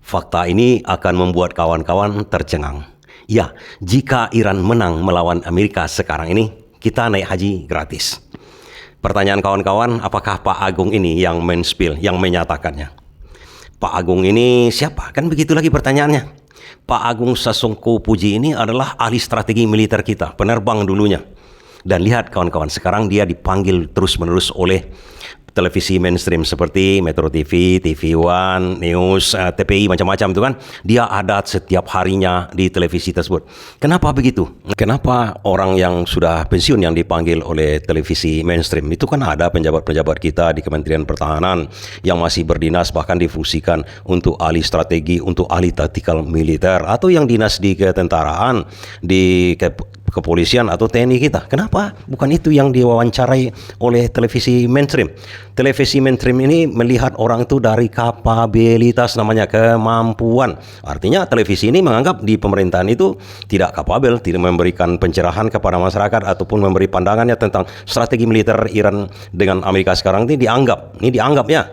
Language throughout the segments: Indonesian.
Fakta ini akan membuat kawan-kawan tercengang. Ya, jika Iran menang melawan Amerika sekarang ini, kita naik haji gratis. Pertanyaan kawan-kawan, apakah Pak Agung ini yang men-spill, yang menyatakannya? Pak Agung ini siapa? Kan begitu lagi pertanyaannya. Pak Agung Sasongko Puji ini adalah ahli strategi militer kita, penerbang dulunya. Dan lihat kawan-kawan, sekarang dia dipanggil terus-menerus oleh televisi mainstream seperti Metro TV, TV One, News, TPI, macam-macam itu kan. Dia ada setiap harinya di televisi tersebut. Kenapa begitu? Kenapa orang yang sudah pensiun yang dipanggil oleh televisi mainstream? Itu kan ada penjabat-penjabat kita di Kementerian Pertahanan yang masih berdinas, bahkan difungsikan untuk ahli strategi, untuk ahli taktikal militer, atau yang dinas di ketentaraan, di kepolisian atau TNI kita. Kenapa? Bukan itu yang diwawancarai oleh televisi mainstream. Televisi mainstream ini melihat orang itu dari kapabilitas, namanya kemampuan. Artinya televisi ini menganggap di pemerintahan itu tidak kapabel, tidak memberikan pencerahan kepada masyarakat ataupun memberi pandangannya tentang strategi militer Iran dengan Amerika sekarang ini dianggap ya.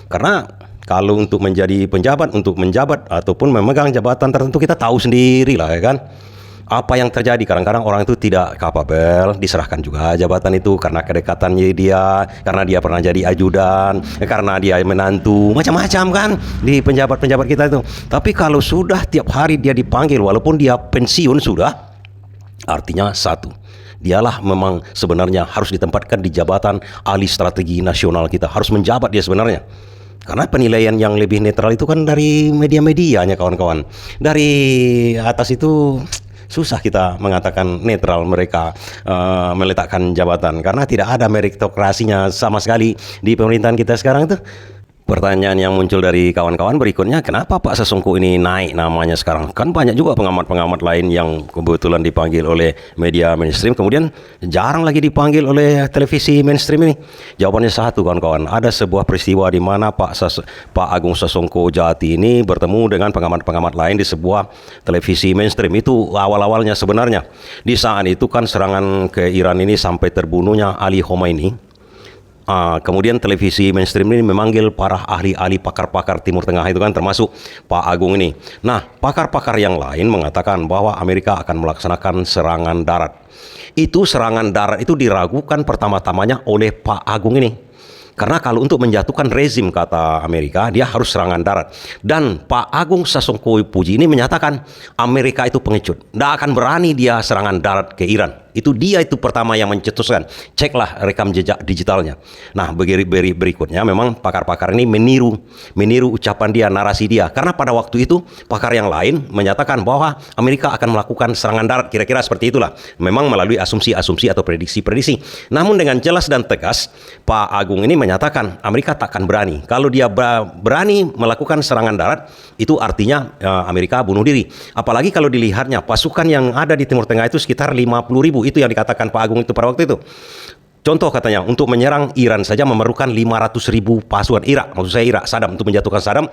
Karena kalau untuk menjadi penjabat, untuk menjabat ataupun memegang jabatan tertentu, kita tahu sendiri lah ya kan. Apa yang terjadi, kadang-kadang orang itu tidak kapabel, diserahkan juga jabatan itu karena kedekatannya dia, karena dia pernah jadi ajudan, karena dia menantu, macam-macam kan di penjabat-penjabat kita itu. Tapi kalau sudah tiap hari dia dipanggil walaupun dia pensiun sudah, artinya satu, dialah memang sebenarnya harus ditempatkan di jabatan ahli strategi nasional kita, harus menjabat dia sebenarnya. Karena penilaian yang lebih netral itu kan dari media-medianya kawan-kawan. Dari atas itu susah kita mengatakan netral mereka meletakkan jabatan, karena tidak ada meritokrasinya sama sekali di pemerintahan kita sekarang itu. Pertanyaan yang muncul dari kawan-kawan berikutnya, kenapa Pak Sasongko ini naik namanya sekarang? Kan banyak juga pengamat-pengamat lain yang kebetulan dipanggil oleh media mainstream, kemudian jarang lagi dipanggil oleh televisi mainstream ini. Jawabannya satu kawan-kawan, ada sebuah peristiwa di mana Pak Agung Sasongko Jati ini bertemu dengan pengamat-pengamat lain di sebuah televisi mainstream. Itu awal-awalnya sebenarnya. Di saat itu kan serangan ke Iran ini sampai terbunuhnya Ali Khomeini. Kemudian televisi mainstream ini memanggil para ahli-ahli pakar-pakar Timur Tengah itu kan, termasuk Pak Agung ini. Nah, pakar-pakar yang lain mengatakan bahwa Amerika akan melaksanakan serangan darat. Itu serangan darat itu diragukan pertama-tamanya oleh Pak Agung ini. Karena kalau untuk menjatuhkan rezim, kata Amerika, dia harus serangan darat. Dan Pak Agung Sasongko Puji ini menyatakan Amerika itu pengecut. Tidak akan berani dia serangan darat ke Iran. Itu dia itu pertama yang mencetuskan. Ceklah rekam jejak digitalnya. Nah, berikutnya memang pakar-pakar ini meniru ucapan dia, narasi dia. Karena pada waktu itu pakar yang lain menyatakan bahwa Amerika akan melakukan serangan darat, kira-kira seperti itulah. Memang melalui asumsi-asumsi atau prediksi-prediksi. Namun dengan jelas dan tegas, Pak Agung ini menyatakan Amerika takkan berani. Kalau dia berani melakukan serangan darat, itu artinya Amerika bunuh diri. Apalagi kalau dilihatnya pasukan yang ada di Timur Tengah itu sekitar 50.000. Itu yang dikatakan Pak Agung itu pada waktu itu. Contoh katanya, untuk menyerang Iran saja memerlukan 500.000 pasukan. Maksud saya Irak, Saddam, untuk menjatuhkan Saddam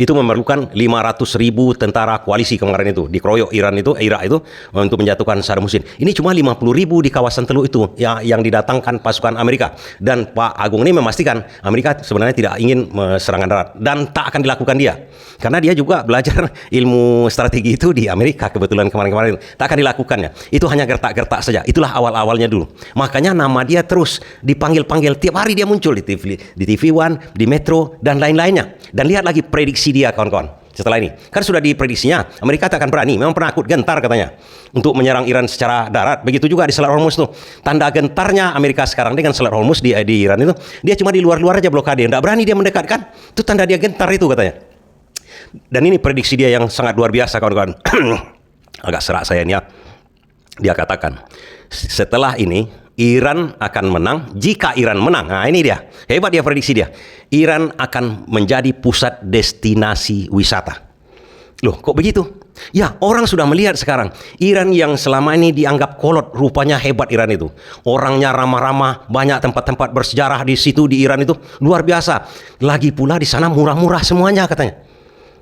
itu memerlukan 500.000 tentara koalisi kemarin itu dikeroyok Irak itu untuk menjatuhkan Saddam Hussein. Ini cuma 50.000 di kawasan Teluk itu yang didatangkan pasukan Amerika. Dan Pak Agung ini memastikan Amerika sebenarnya tidak ingin serangan darat dan tak akan dilakukan dia. Karena dia juga belajar ilmu strategi itu di Amerika kebetulan kemarin-kemarin. Tak akan dilakukannya. Itu hanya gertak-gertak saja. Itulah awal-awalnya dulu. Makanya nama dia terus dipanggil-panggil. Tiap hari dia muncul di TV One, di Metro, dan lain-lainnya. Dan lihat lagi prediksi dia kawan-kawan setelah ini. Kan sudah diprediksinya Amerika tak akan berani. Memang penakut, gentar katanya untuk menyerang Iran secara darat. Begitu juga di Selat Hormuz tuh. Tanda gentarnya Amerika sekarang dengan Selat Hormuz di Iran itu, dia cuma di luar-luar aja blokade. Tidak berani dia mendekatkan. Itu tanda dia gentar itu katanya. Dan ini prediksi dia yang sangat luar biasa kawan-kawan. Agak serak saya ini ya. Dia katakan, setelah ini Iran akan menang. Jika Iran menang, nah ini dia, hebat dia prediksi dia. Iran akan menjadi pusat destinasi wisata. Loh, kok begitu? Ya, orang sudah melihat sekarang. Iran yang selama ini dianggap kolot, rupanya hebat Iran itu. Orangnya ramah-ramah, banyak tempat-tempat bersejarah di situ di Iran itu luar biasa. Lagi pula di sana murah-murah semuanya katanya.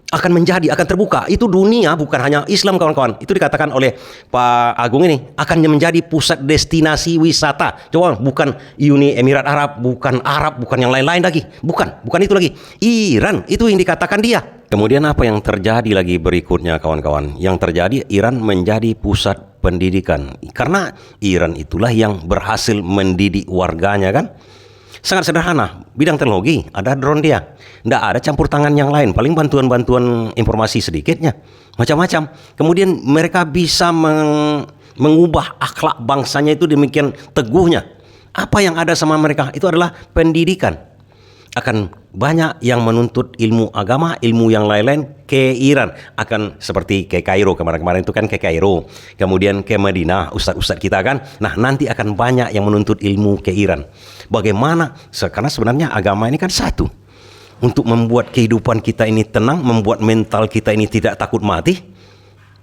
akan terbuka. Itu dunia, bukan hanya Islam kawan-kawan. Itu dikatakan oleh Pak Agung ini akan menjadi pusat destinasi wisata. Coba, bukan Uni Emirat Arab, bukan Arab, bukan yang lain-lain lagi. Bukan itu lagi. Iran, itu yang dikatakan dia. Kemudian apa yang terjadi lagi berikutnya kawan-kawan? Yang terjadi, Iran menjadi pusat pendidikan. Karena Iran itulah yang berhasil mendidik warganya kan. Sangat sederhana, bidang teknologi, ada drone dia. Tidak ada campur tangan yang lain, paling bantuan-bantuan informasi sedikitnya. Macam-macam. Kemudian mereka bisa mengubah akhlak bangsanya itu demikian teguhnya. Apa yang ada sama mereka? Itu adalah pendidikan. Akan banyak yang menuntut ilmu agama, ilmu yang lain-lain ke Iran. Akan seperti ke Kairo, kemarin-kemarin itu kan ke Kairo. Kemudian ke Madinah, ustadz-ustadz kita kan. Nah, nanti akan banyak yang menuntut ilmu ke Iran. Bagaimana? Karena sebenarnya agama ini kan satu. Untuk membuat kehidupan kita ini tenang, membuat mental kita ini tidak takut mati.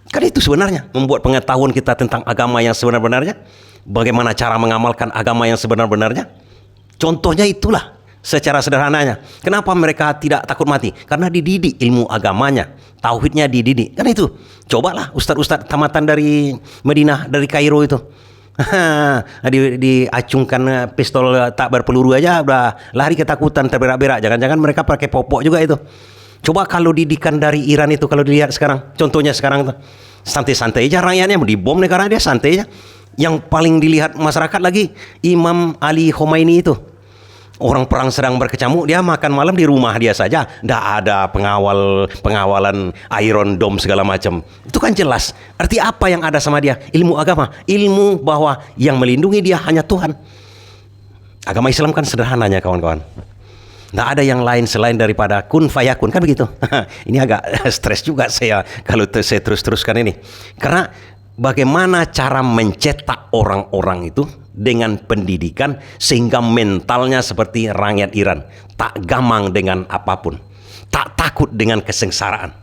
Kan itu sebenarnya. Membuat pengetahuan kita tentang agama yang sebenar-benarnya. Bagaimana cara mengamalkan agama yang sebenar-benarnya. Contohnya itulah. Secara sederhananya, kenapa mereka tidak takut mati? Karena dididik ilmu agamanya, tauhidnya dididik. Kan itu. Cobalah ustadz-ustadz tamatan dari Madinah, dari Kairo itu. Diacungkan pistol tak berpeluru aja udah lari ketakutan, terberak-berak. Jangan-jangan mereka pakai popok juga itu. Coba kalau didikan dari Iran itu, kalau dilihat sekarang, contohnya sekarang tuh, santai-santai aja rakyatnya, mau dibom negara dia santai aja. Yang paling dilihat masyarakat lagi Imam Ali Khomeini itu. Orang perang sedang berkecamuk, dia makan malam di rumah dia saja. Tidak ada pengawalan Iron Dome segala macam. Itu kan jelas. Arti apa yang ada sama dia? Ilmu agama. Ilmu bahwa yang melindungi dia hanya Tuhan. Agama Islam kan sederhananya kawan-kawan. Tidak ada yang lain selain daripada kun fayakun. Kan begitu. Ini agak stres juga saya kalau saya terus-teruskan ini. Karena bagaimana cara mencetak orang-orang itu dengan pendidikan sehingga mentalnya seperti rakyat Iran, tak gamang dengan apapun, tak takut dengan kesengsaraan.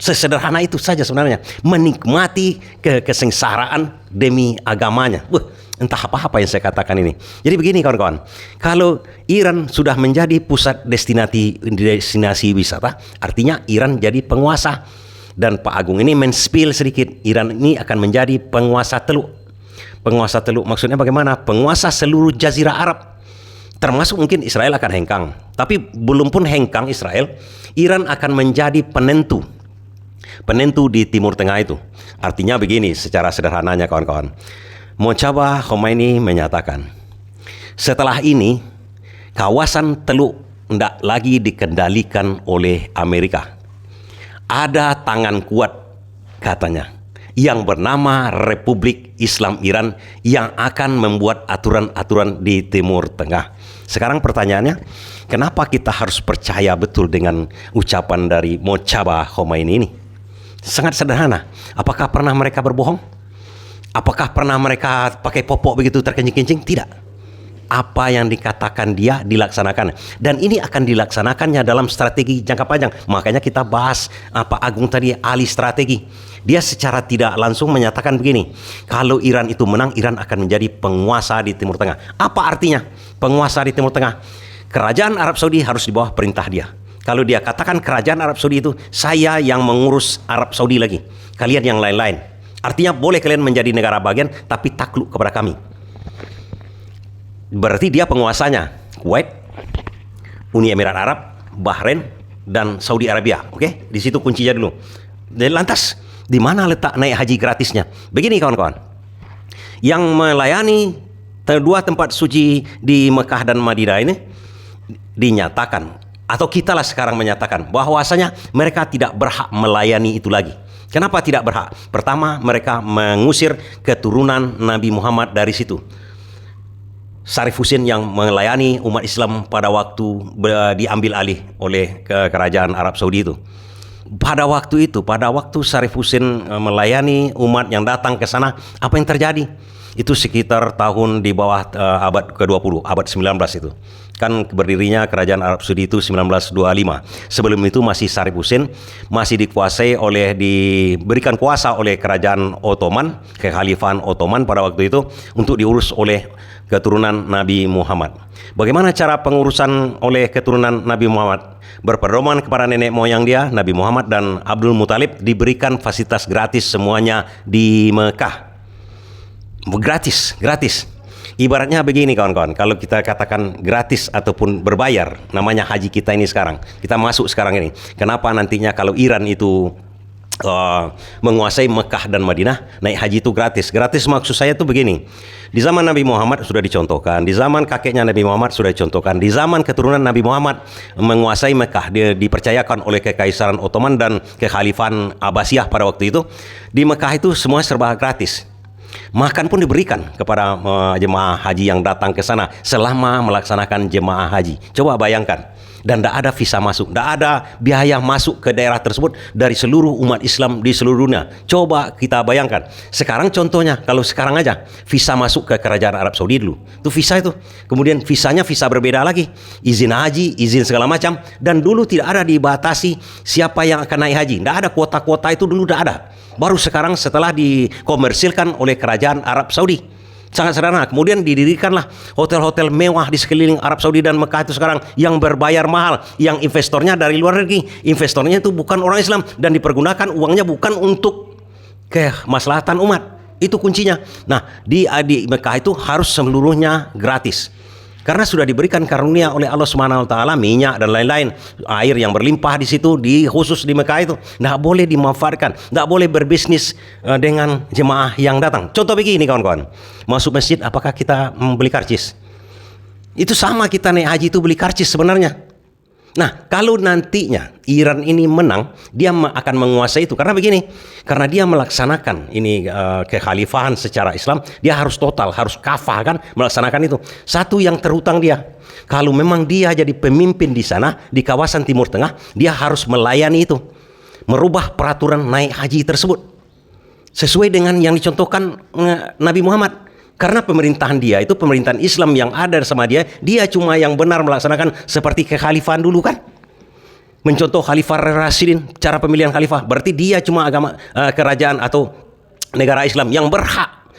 Sesederhana itu saja sebenarnya, menikmati kesengsaraan demi agamanya. Entah apa-apa yang saya katakan ini. Jadi begini kawan-kawan, kalau Iran sudah menjadi pusat destinasi wisata, artinya Iran jadi penguasa. Dan Pak Agung ini men-spill sedikit, Iran ini akan menjadi penguasa teluk. Penguasa teluk maksudnya bagaimana? Penguasa seluruh jazirah Arab. Termasuk mungkin Israel akan hengkang. Tapi belum pun hengkang Israel, Iran akan menjadi penentu. Penentu di Timur Tengah itu. Artinya begini secara sederhananya kawan-kawan. Mojtaba Khomeini menyatakan, setelah ini kawasan teluk tidak lagi dikendalikan oleh Amerika. Ada tangan kuat katanya yang bernama Republik Islam Iran yang akan membuat aturan-aturan di Timur Tengah. Sekarang pertanyaannya, kenapa kita harus percaya betul dengan ucapan dari Mojtaba Khomeini ini? Sangat sederhana. Apakah pernah mereka berbohong? Apakah pernah mereka pakai popok begitu terkencing-kencing? Tidak. Apa yang dikatakan dia dilaksanakan, dan ini akan dilaksanakannya dalam strategi jangka panjang. Makanya kita bahas Pak Agung tadi ahli strategi. Dia secara tidak langsung menyatakan begini, kalau Iran itu menang, Iran akan menjadi penguasa di Timur Tengah. Apa artinya penguasa di Timur Tengah? Kerajaan Arab Saudi harus di bawah perintah dia. Kalau dia katakan kerajaan Arab Saudi itu, saya yang mengurus Arab Saudi lagi, kalian yang lain-lain. Artinya boleh kalian menjadi negara bagian tapi takluk kepada kami. Berarti dia penguasanya Kuwait, Uni Emirat Arab, Bahrain, dan Saudi Arabia. Oke, di situ kuncinya dulu. Dan lantas di mana letak naik haji gratisnya? Begini kawan-kawan, yang melayani dua tempat suci di Mekah dan Madinah ini dinyatakan, atau kitalah sekarang menyatakan bahwasanya mereka tidak berhak melayani itu lagi. Kenapa tidak berhak? Pertama, mereka mengusir keturunan Nabi Muhammad dari situ. Syarif Husin yang melayani umat Islam pada waktu diambil alih oleh kerajaan Arab Saudi itu. Pada waktu Syarif Husin melayani umat yang datang ke sana, apa yang terjadi? Itu sekitar tahun di bawah abad ke-20, abad 19 itu. Kan berdirinya kerajaan Arab Saudi itu 1925. Sebelum itu masih Sharif Hussein, masih dikuasai diberikan kuasa oleh kerajaan Ottoman, kekhalifahan Ottoman pada waktu itu untuk diurus oleh keturunan Nabi Muhammad. Bagaimana cara pengurusan oleh keturunan Nabi Muhammad? Berpedoman kepada nenek moyang dia, Nabi Muhammad dan Abdul Muthalib, diberikan fasilitas gratis semuanya di Mekah. Gratis. Ibaratnya begini kawan-kawan, kalau kita katakan gratis ataupun berbayar, namanya haji kita ini sekarang. Kita masuk sekarang ini. Kenapa nantinya kalau Iran itu menguasai Mekah dan Madinah, naik haji itu gratis. Gratis maksud saya itu begini. Di zaman Nabi Muhammad sudah dicontohkan, di zaman kakeknya Nabi Muhammad sudah dicontohkan, di zaman keturunan Nabi Muhammad menguasai Mekah, dia dipercayakan oleh Kekaisaran Ottoman dan Kekhalifahan Abbasiyah pada waktu itu. Di Mekah itu semua serba gratis. Makan pun diberikan kepada jemaah haji yang datang ke sana selama melaksanakan jemaah haji. Coba bayangkan. Dan tidak ada visa masuk, tidak ada biaya masuk ke daerah tersebut dari seluruh umat Islam di seluruh dunia. Coba kita bayangkan. Sekarang contohnya, kalau sekarang aja visa masuk ke kerajaan Arab Saudi dulu. Itu visa itu. Kemudian visanya visa berbeda lagi. Izin haji, izin segala macam. Dan dulu tidak ada dibatasi siapa yang akan naik haji. Tidak ada kuota-kuota itu dulu, tidak ada. Baru sekarang setelah dikomersilkan oleh kerajaan Arab Saudi. Sangat sederhana. Kemudian didirikanlah hotel-hotel mewah di sekeliling Arab Saudi dan Mekah itu sekarang yang berbayar mahal, yang investornya dari luar negeri. Investornya itu bukan orang Islam dan dipergunakan uangnya bukan untuk kemaslahatan umat. Itu kuncinya. Nah, di Mekah itu harus seluruhnya gratis. Karena sudah diberikan karunia oleh Allah Subhanahu wa taala, minyak dan lain-lain, air yang berlimpah di situ, khusus di Mekah itu. Tidak boleh dimanfaatkan, tidak boleh berbisnis dengan jemaah yang datang. Contoh begini kawan-kawan, masuk masjid apakah kita membeli karcis? Itu sama kita naik haji itu beli karcis sebenarnya. Nah, kalau nantinya Iran ini menang, dia akan menguasai itu. Karena begini, karena dia melaksanakan ini kekhalifahan secara Islam, dia harus total, harus kafah kan melaksanakan itu. Satu yang terhutang dia. Kalau memang dia jadi pemimpin di sana, di kawasan Timur Tengah, dia harus melayani itu. Merubah peraturan naik haji tersebut. Sesuai dengan yang dicontohkan Nabi Muhammad. Karena pemerintahan dia itu pemerintahan Islam yang ada sama dia cuma yang benar melaksanakan seperti kekhalifahan dulu kan. Mencontoh Khalifah Rasyidin, cara pemilihan khalifah, berarti dia cuma agama kerajaan atau negara Islam yang berhak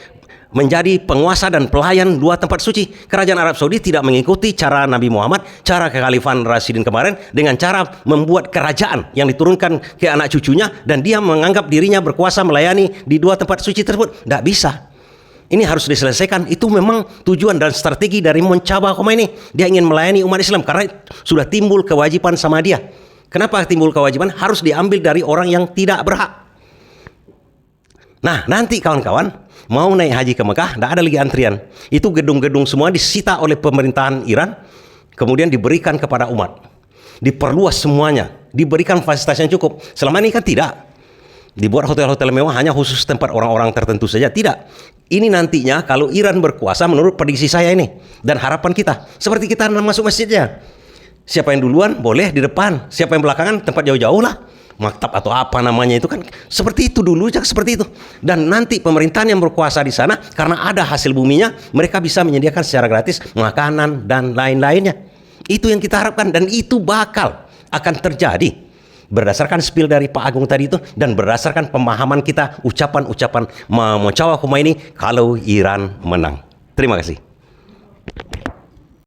menjadi penguasa dan pelayan dua tempat suci. Kerajaan Arab Saudi tidak mengikuti cara Nabi Muhammad, cara kekhalifahan Rasyidin kemarin dengan cara membuat kerajaan yang diturunkan ke anak cucunya dan dia menganggap dirinya berkuasa melayani di dua tempat suci tersebut. Tidak bisa. Ini harus diselesaikan. Itu memang tujuan dan strategi dari Mujtaba Khomeini. Dia ingin melayani umat Islam karena sudah timbul kewajiban sama dia. Kenapa timbul kewajiban? Harus diambil dari orang yang tidak berhak. Nah, nanti kawan-kawan mau naik haji ke Mekah, tidak ada lagi antrian. Itu gedung-gedung semua disita oleh pemerintahan Iran, kemudian diberikan kepada umat. Diperluas semuanya, diberikan fasilitas yang cukup. Selama ini kan tidak. Dibuat hotel-hotel mewah hanya khusus tempat orang-orang tertentu saja. Tidak. Ini nantinya kalau Iran berkuasa menurut prediksi saya ini. Dan harapan kita. Seperti kita masuk masjidnya. Siapa yang duluan boleh di depan. Siapa yang belakangan tempat jauh-jauh lah. Maktab atau apa namanya itu kan. Seperti itu dulu. Seperti itu. Dan nanti pemerintahan yang berkuasa di sana. Karena ada hasil buminya. Mereka bisa menyediakan secara gratis makanan dan lain-lainnya. Itu yang kita harapkan. Dan itu bakal akan terjadi. Berdasarkan spill dari Pak Agung tadi itu dan berdasarkan pemahaman kita ucapan-ucapan Mujtaba Khomeini kalau Iran menang. Terima kasih.